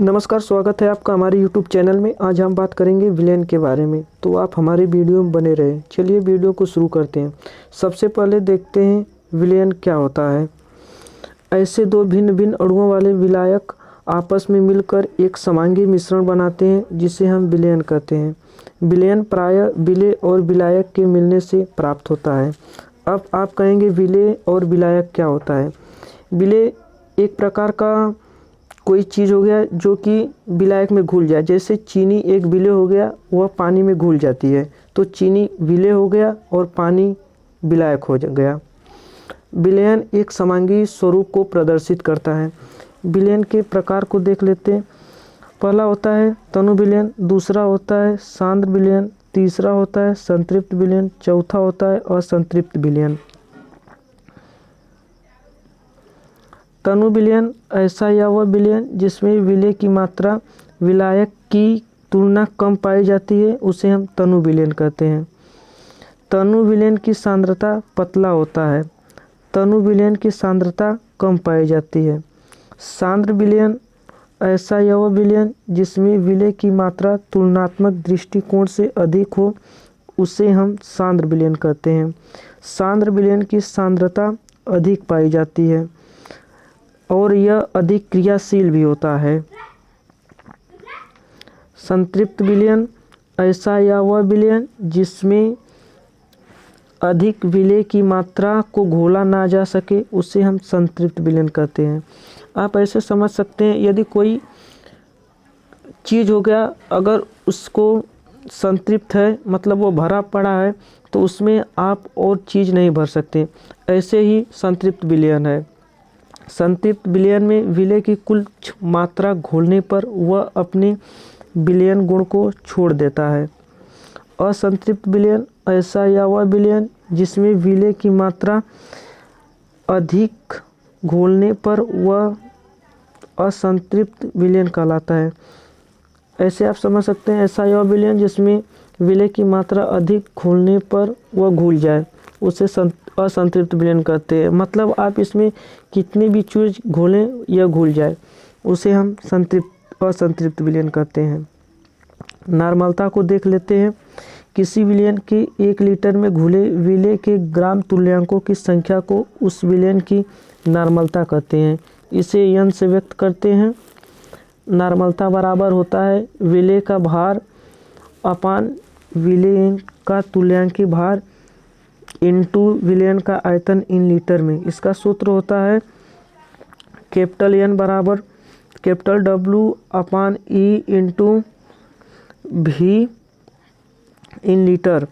नमस्कार, स्वागत है आपका हमारे YouTube चैनल में। आज हम बात करेंगे विलेन के बारे में, तो आप हमारे वीडियो में बने रहें। चलिए वीडियो को शुरू करते हैं। सबसे पहले देखते हैं विलेन क्या होता है। ऐसे दो भिन्न भिन्न अणुओं वाले विलायक आपस में मिलकर एक समांगी मिश्रण बनाते हैं जिसे हम विलयन कहते हैं। विलयन प्रायः विलेय और विलायक के मिलने से प्राप्त होता है। अब आप कहेंगे विलेय और विलायक क्या होता है। विलेय एक प्रकार का कोई चीज़ हो गया जो कि विलायक में घुल जाए। जैसे चीनी एक विलेय हो गया, वह पानी में घुल जाती है, तो चीनी विलेय हो गया और पानी विलायक हो गया। विलयन एक समांगी स्वरूप को प्रदर्शित करता है। विलयन के प्रकार को देख लेते हैं। पहला होता है तनु विलयन, दूसरा होता है सांद्र विलयन, तीसरा होता है संतृप्त विलयन, चौथा होता है असंतृप्त विलयन। तनु विलयन ऐसा या वह विलयन जिसमें विलेय की मात्रा विलायक की तुलना कम पाई जाती है, उसे हम तनु विलयन कहते हैं। तनु विलयन की सांद्रता पतला होता है। तनु विलयन की सांद्रता कम पाई जाती है। सांद्र विलयन ऐसा या वह विलयन जिसमें विलेय की मात्रा तुलनात्मक दृष्टिकोण से अधिक हो, उसे हम सांद्र विलयन कहते हैं। सांद्र विलयन की सांद्रता अधिक पाई जाती है और यह अधिक क्रियाशील भी होता है। संतृप्त विलयन ऐसा या वह विलयन जिसमें अधिक विलेय की मात्रा को घोला ना जा सके, उसे हम संतृप्त विलयन कहते हैं। आप ऐसे समझ सकते हैं, यदि कोई चीज़ हो गया, अगर उसको संतृप्त है मतलब वो भरा पड़ा है, तो उसमें आप और चीज़ नहीं भर सकते। ऐसे ही संतृप्त विलयन है। संतृप्त विलयन में विलेय की कुल मात्रा घोलने पर वह अपने विलयन गुण को छोड़ देता है। असंतृप्त विलयन ऐसा या वह विलयन जिसमें विलेय की मात्रा अधिक घोलने पर वह असंतृप्त विलयन कहलाता है। ऐसे आप समझ सकते हैं, ऐसा या वह विलयन जिसमें विलेय की मात्रा अधिक घोलने पर वह घुल जाए, उसे असंतृप्त विलयन कहते हैं। मतलब आप इसमें कितनी भी चीज़ घोलें या घुल जाए, उसे हम असंतृप्त विलयन कहते हैं। नॉर्मलता को देख लेते हैं। किसी विलयन के 1 लीटर में घुले विलेय के ग्राम तुल्यांकों की संख्या को उस विलयन की नॉर्मलता कहते हैं। इसे n से व्यक्त करते हैं। नॉर्मलता बराबर होता है विलेय का भार अपान विलयन का तुल्यांकीय भार इनटू विलयन का आयतन इन लीटर में। इसका सूत्र होता है कैपिटल N बराबर capital W upon E into V in litre.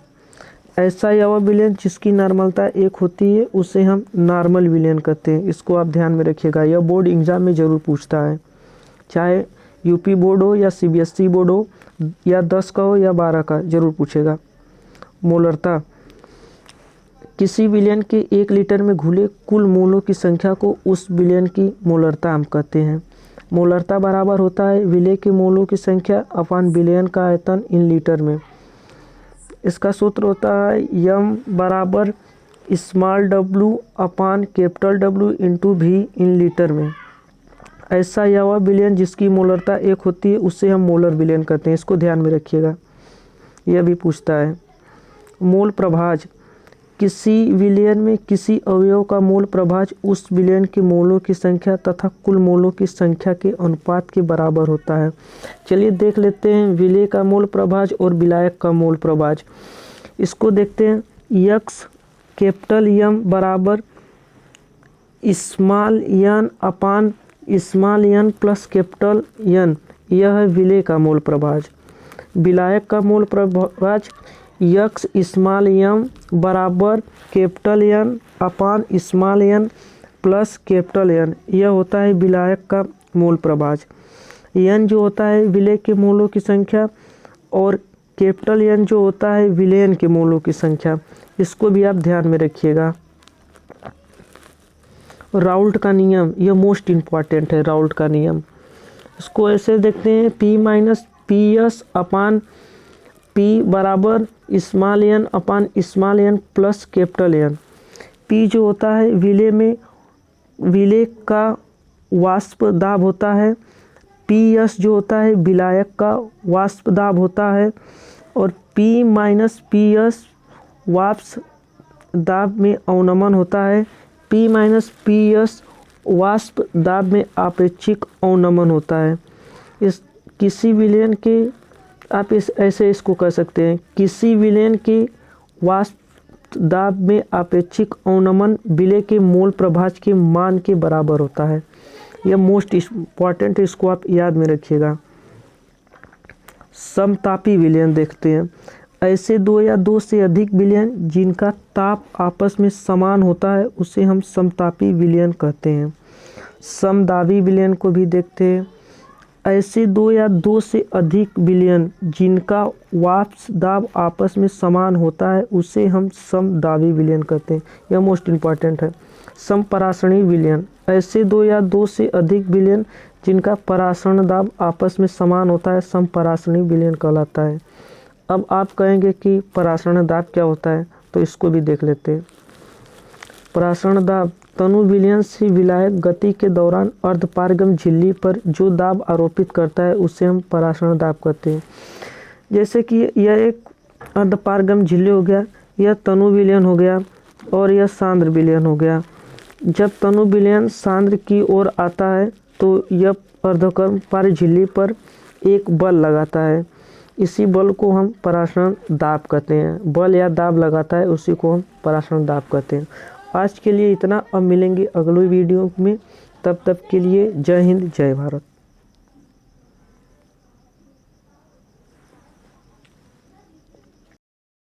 ऐसा या वह विलयन जिसकी नॉर्मलता 1 होती है, उसे हम नॉर्मल विलयन कहते हैं। इसको आप ध्यान में रखिएगा, यह बोर्ड एग्जाम में ज़रूर पूछता है, चाहे यूपी बोर्ड हो या CBSE बोर्ड हो, या 10 का हो या 12 का, ज़रूर पूछेगा। मोलरता किसी विलयन के 1 लीटर में घुले कुल मोलों की संख्या को उस विलयन की मोलरता हम कहते हैं। मोलरता बराबर होता है विलेय के मोलों की संख्या अपान विलयन का आयतन इन लीटर में। इसका सूत्र होता है m बराबर small w upon capital W into V in litre में। ऐसा या वह विलयन जिसकी मोलरता 1 होती है, उससे हम मोलर विलयन कहते हैं। इसको ध्यान में रखिएगा, यह भी पूछता है। मोल प्रभाज किसी विलयन में किसी अवयव का मोल प्रभाज उस विलयन के मोलों की संख्या तथा कुल मोलों की संख्या के अनुपात के बराबर होता है। चलिए देख लेते हैं विलेय का मोल प्रभाज और विलायक का मोल प्रभाज। इसको देखते हैं। यक्स कैपिटल M बराबर स्मॉल n अपान small n plus capital N, यह है विलेय का मोल प्रभाज। विलायक का मोल प्रभाज यक्स स्मॉल m बराबर कैपिटल N अपान small n plus capital N, यह होता है विलायक का मोल प्रभाज। n जो होता है विलेय के मोलों की संख्या और कैपिटल N जो होता है विलयन के मोलों की संख्या। इसको भी आप ध्यान में रखिएगा। राउल्ट का नियम, यह मोस्ट इम्पॉर्टेंट है। राउल्ट का नियम, इसको ऐसे देखते हैं P माइनस PS अपान P बराबर स्मॉल n अपान small n plus capital N। P जो होता है विलेय में विलेय का वाष्प दाब होता है, PS जो होता है विलायक का वाष्प दाब होता है, और P माइनस PS वाष्प दाब में अवनमन होता है। P माइनस PS वाष्प दाब में आपेक्षिक अवनमन होता है। इस किसी विलयन के आप ऐसे इसको कह सकते हैं, किसी विलयन के वाष्प दाब में आपेक्षिक अवनमन विलय के मोल प्रभाज के मान के बराबर होता है। यह मोस्ट इम्पॉर्टेंट है, इसको आप याद में रखिएगा। समतापी विलयन देखते हैं। ऐसे दो या दो से अधिक विलयन जिनका ताप आपस में समान होता है उसे हम समतापी विलयन कहते हैं। समदाबी विलयन को भी देखते हैं। ऐसे दो या दो से अधिक विलयन जिनका वाष्प दाब आपस में समान होता है उसे हम समदाबी विलयन कहते हैं। यह मोस्ट इम्पॉर्टेंट है। समपरासरणी विलयन। ऐसे दो या दो से अधिक विलयन जिनका परासरण दाब आपस में समान होता है समपरासरणी विलयन कहलाता है। अब आप कहेंगे कि परासरण दाब क्या होता है, तो इसको भी देख लेते हैं। परासरण दाब तनु विलयन से विलायक गति के दौरान अर्धपारगम झिल्ली पर जो दाब आरोपित करता है उसे हम परासरण दाब कहते हैं। जैसे कि यह एक अर्धपारगम झिल्ली हो गया, यह तनु विलयन हो गया और यह सांद्र विलयन हो गया। जब तनु विलयन सांद्र की ओर आता है तो यह अर्धकर्म पार झिल्ली पर एक बल लगाता है, इसी बल को हम परासरण दाब कहते हैं। बल या दाब लगाता है उसी को हम परासरण दाब कहते हैं। आज के लिए इतना, अब मिलेंगे अगले वीडियो में, तब तक के लिए जय हिंद जय भारत।